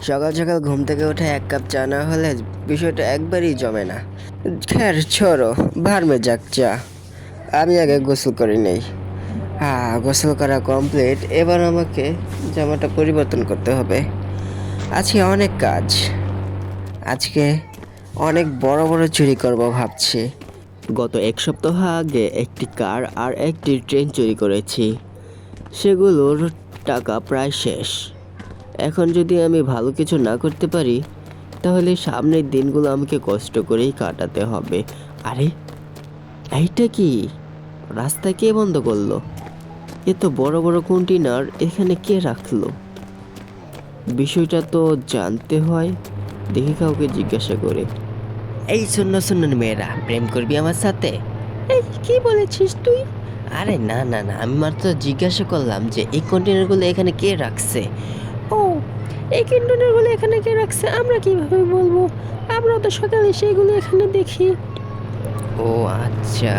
সকাল সকাল ঘুম থেকে উঠে এক কাপ চা না হলে বিষয়টা একবারই জমে না। খের ছোড়ো, ভার্মে যাক চা। আমি আগে গোসল করে নেই। গোসল করা কমপ্লিট। এবার আমাকে জামাটা পরিবর্তন করতে হবে। আজকে অনেক কাজ। আজকে অনেক বড় বড় চুরি করব ভাবছি। গত এক সপ্তাহ আগে একটি কার আর একটি ট্রেন চুরি করেছি। সেগুলোর টাকা প্রায় শেষ। এখন যদি আমি ভালো কিছু না করতে পারি তাহলে সামনের দিনগুলো আমাকে কষ্ট করেই কাটাতে হবে। আরে এইটা কি? রাস্তা কে বন্ধ করলো? এত বড় বড় কন্টেনার এখানে কে রাখলো? বিষয়টা তো জানতে হয়। দেখি কাউকে জিজ্ঞাসা করে। এই শূন্য শূন্য মেয়েরা, প্রেম করবি আমার সাথে? এই কি বলেছিস তুই? আরে না না না, আমি মাত্র জিজ্ঞাসা করলাম যে এই কন্টেনারগুলো এখানে কে রাখছে। ও, এই কন্টেনারগুলো এখানে কে রাখছে আমরা কিভাবে বলবো? আমরা তো সকালে সেগুলো এখানে দেখি। ও আচ্ছা,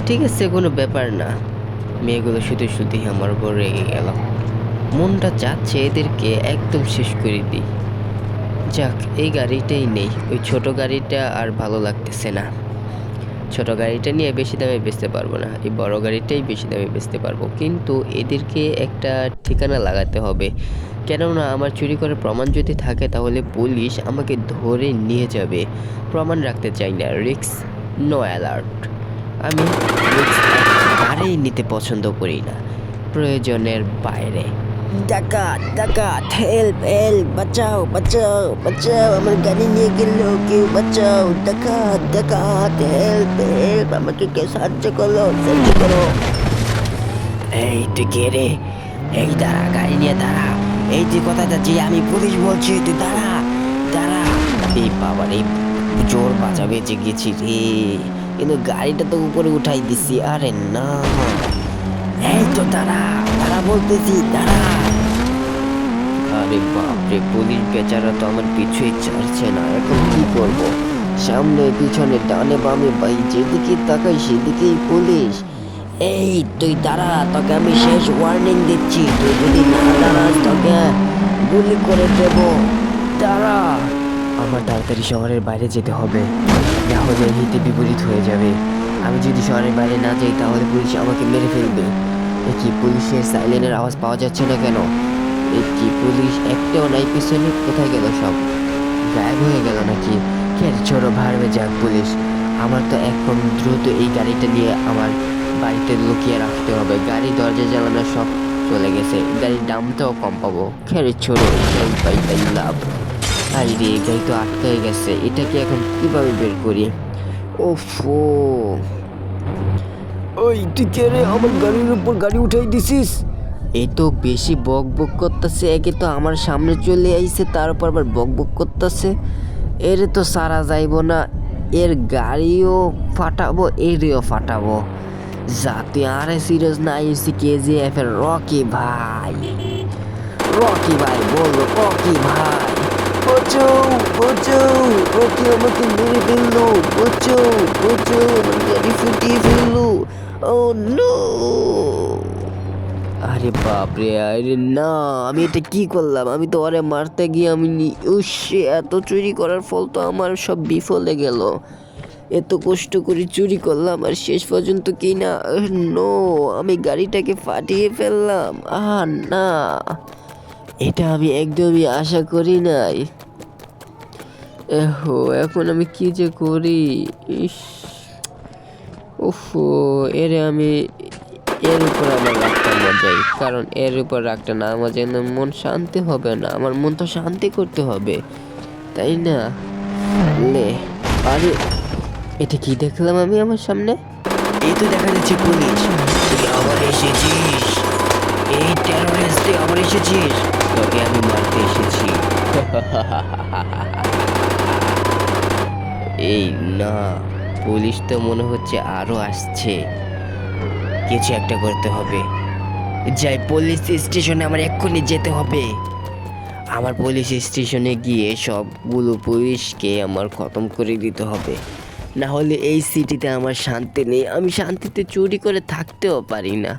ঠিক আছে, কোনো ব্যাপার না। মেয়েগুলো শুধু শুধুই আমার উপর রেগে গেল। মনটা চাচ্ছে এদেরকে একদম শেষ করে দিই। যাক, এই গাড়িটাই নেই। ওই ছোট গাড়িটা আর ভালো লাগতেছে না। ছোট গাড়িটা নিয়ে বেশি দামে বেচতে পারবো না, এই বড় গাড়িটাই বেশি দামে বেচতে পারবো। কিন্তু এদেরকে একটা ঠিকানা লাগাতে হবে, কেননা আমার চুরি করার প্রমাণ যদি থাকে তাহলে পুলিশ আমাকে ধরে নিয়ে যাবে। প্রমাণ রাখতে চাই না, রিস্ক নো অ্যালার্ট। আমি রিস্ক একেবারেই নিতে পছন্দ করি না প্রয়োজনের বাইরে। ডাকাত ডাকাত, হেল্প হেল্প, বাঁচাও বাঁচাও বাঁচাও, আমার গাড়ি নিয়ে গেল কেউ, বাঁচাও। ডাকাত ডাকাত, হেল্প হেল্প, আমাকে কেউ সাহায্য করো, সাহায্য করো। এই তুই কে রে? এই দাঁড়া, গাড়ি নিয়ে দাঁড়া। এই তুই কোথায় যাচ্ছিস? আমি পুলিশ বলছি, তুই দাঁড়া দাঁড়া। এই বাবার এই জোর বাঁচাবে যে গেছি রে, কিন্তু গাড়িটা তো উপরে উঠাই দিছি। আরে না, এই তো দাঁড়া দাঁড়া বলতেছি, দাঁড়া। আরে বাপরে, পুলিশ বেচারা তো আমার পিছুই ছাড়ছে না। এখন কি করব? সামনে পিছনে ডানে বামে ভাই যেদিকে তাকাই সেদিকেই পুলিশ। এই তুই দাঁড়া, তোকে আমি শেষ ওয়ার্নিং দিচ্ছি। তুই যদি না দাঁড়াস তোকে গুলি করে দেব। দাঁড়া। আমার তাড়াতাড়ি শহরের বাইরে যেতে হবে, না হলে হিতে বিপরীত হয়ে যাবে। আমি যদি শহরের বাইরে না যাই তাহলে পুলিশ আমাকে মেরে ফেলবে। এ কি, পুলিশের সাইলেনের আওয়াজ পাওয়া যাচ্ছে না কেন? এই কি, পুলিশ একটাও নাই পিছনে? কোথায় গেল সব? গায়েব হয়ে গেল নাকি? কে ছোড়ো, ভাড়বে যাক পুলিশ। আমার তো এখন দ্রুত এই গাড়িটা নিয়ে আমার বাড়িতে লুকিয়ে রাখতে হবে। গাড়ি দরজা জ্বালানো সব চলে গেছে, গাড়ির দামটাও কম পাবো। খেরে ছোড়ো, পাই পাই লাভ। আরে রে, গাড়ি তো আটকে গেছে, এটাকে এখন কিভাবে বের করি? ওফো, ওই তুই কে রে? আমার গাড়ির উপর গাড়ি উঠাই দিছিস? এই তো বেশি বক বক করতেছে। একে তো আমার সামনে চলে আইছে, তার উপর আবার বক বক করতেছে। এর তো সারা যাইব না, এর গাড়িও ফাটাবো, এরও ফাটাবো। যাতে আরে সিরিয়াস না আইসি কেজিএফ এর রকি ভাই। রকি ভাই বলবো, রকি ভাই বাঁচাও বাঁচাও, রকি আমাকে মেরে ফেললো, বাঁচাও বাঁচাও, আমার গাড়ি ফুটিয়ে ফেললো। ও নো! আরে বাপরে, আরে না, আমি এটা কি করলাম? আমি তো ওরে মারতে গিয়ে আমি এত চুরি করার ফল তো আমার সব বিফলে গেল। এত কষ্ট করে চুরি করলাম আর শেষ পর্যন্ত কি না, নো, আমি গাড়িটাকে ফাটিয়ে ফেললাম। না, এটা আমি একদমই আশা করি নাই। এখন আমি কি যে করি? ইস, ওফো, আমি এর উপর আবার রাগটা মজাই, কারণ এর উপর রাগটা না মজাইলে মন শান্তি হবে না। আমার মন তো শান্তি করতে হবে, তাই না? লে, আরে এটা কি দেখলাম আমি আমার সামনে? এই তো দেখা যাচ্ছে পুলিশ। তুই আবার এসেছিস? এই টেররিস্ট, তুই আবার এসেছিস? তোকে আমি মারতে এসেছি। এই না, পুলিশ তো মনে হচ্ছে আরো আসছে। কিছু একটা করতে হবে। যাই, পুলিশ স্টেশনে আমার এক্ষুনি যেতে হবে। আমার পুলিশ স্টেশনে গিয়ে সবগুলো পুলিশকে আমার খতম করে দিতে হবে, না হলে এই সিটিতে আমার শান্তি নেই। আমি শান্তিতে চুরি করে থাকতেও পারি না।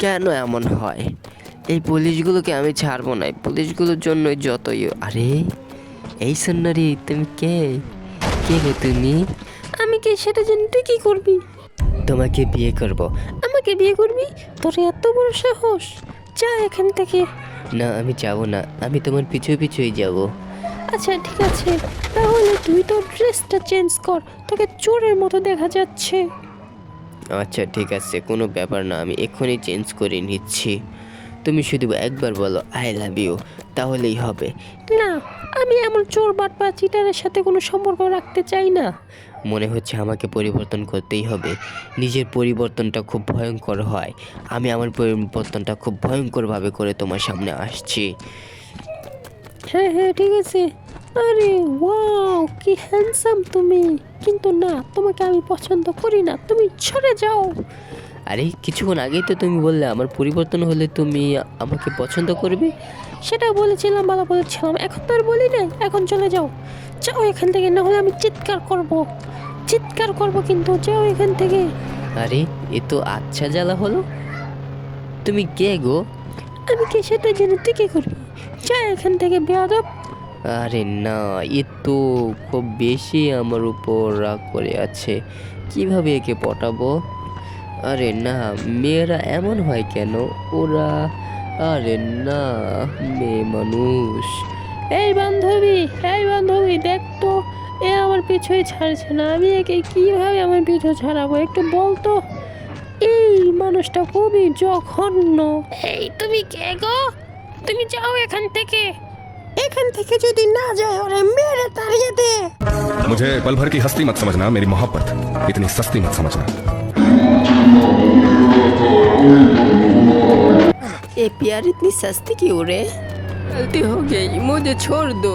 কেন এমন হয়? এই পুলিশগুলোকে আমি ছাড়বো না, এই পুলিশগুলোর জন্যই যতই। আরে এই সুন্দরী, তুমি কে? কে গো তুমি? আমি কে সেটা জানি, তুই কি করবি? তোমাকে বিয়ে করব। আমাকে বিয়ে করবি? তোর এত বড় সাহস! যা এখান থেকে। না, আমি যাব না, আমি তোমার পিছু পিছুই যাব। আচ্ছা ঠিক আছে, তাহলে তুই তোর ড্রেসটা চেঞ্জ কর, তোকে চোরের মতো দেখা যাচ্ছে। আচ্ছা ঠিক আছে, কোনো ব্যাপার না, আমি এক্ষুনি চেঞ্জ করে নিচ্ছি। তুমি শুধু একবার বলো আই লাভ ইউ, তাহলেই হবে। না, আমি এমন চোর বাটপা চিটারের সাথে কোনো সম্পর্ক রাখতে চাই না। মনে হচ্ছে আমাকে পরিবর্তন করতেই হবে। নিজের পরিবর্তনটা খুব ভয়ঙ্কর হয়। আমি আমার পরিবর্তনটা খুব ভয়ঙ্করভাবে করে তোমার সামনে আসছি। হ্যাঁ হ্যাঁ ঠিক আছে। আরে ওয়াও, কি হ্যান্ডসাম তুমি! কিন্তু না, তোমাকে আমি পছন্দ করি না, তুমি সরে যাও। আরে কিছুক্ষণ আগেই তো তুমি বললে আমার পরিবর্তন হলে তুমি আমাকে পছন্দ করবে। সেটা বলেছিলাম, ভালো বলেছিলাম, এখন তো আর বলি নাই। এখন চলে যাও, যাও এখান থেকে, না হলে আমি চিৎকার করব, চিৎকার করব কিন্তু। যাও এখান থেকে। আরে এ তো আচ্ছা জ্বালা হলো। তুমি কে গো? আমি কে সেটা জেনে তুই কি করবি? যা এখান থেকে বেয়াদব। আরে না, এ তো খুব বেশি আমার উপর রাগ করে আছে, কিভাবে একে পটাবো? আরে না, মেয়েরা এমন হয় কেন ওরা? আরে না, মেয়ে মানুষ। এই বান্ধবী, এই বান্ধবী, দেখ তো, এ আমার পিছুই ছাড়ছে না, আমি একে কিভাবে আমার পিছু ছাড়াবো, একটু বলতো। এই মানুষটা খুবই জঘন্য। এই তুমি কে গো? তুমি যাও এখান থেকে। এখান থেকে যদি না যায় ওরে মেরে তাড়িয়ে দে। मुझे पल भर की हस्ती मत समझना, मेरी मोहब्बत इतनी सस्ती मत समझना। ये प्यार इतनी सस्ती क्यों रे? गलती हो गई, मुझे छोड़ दो।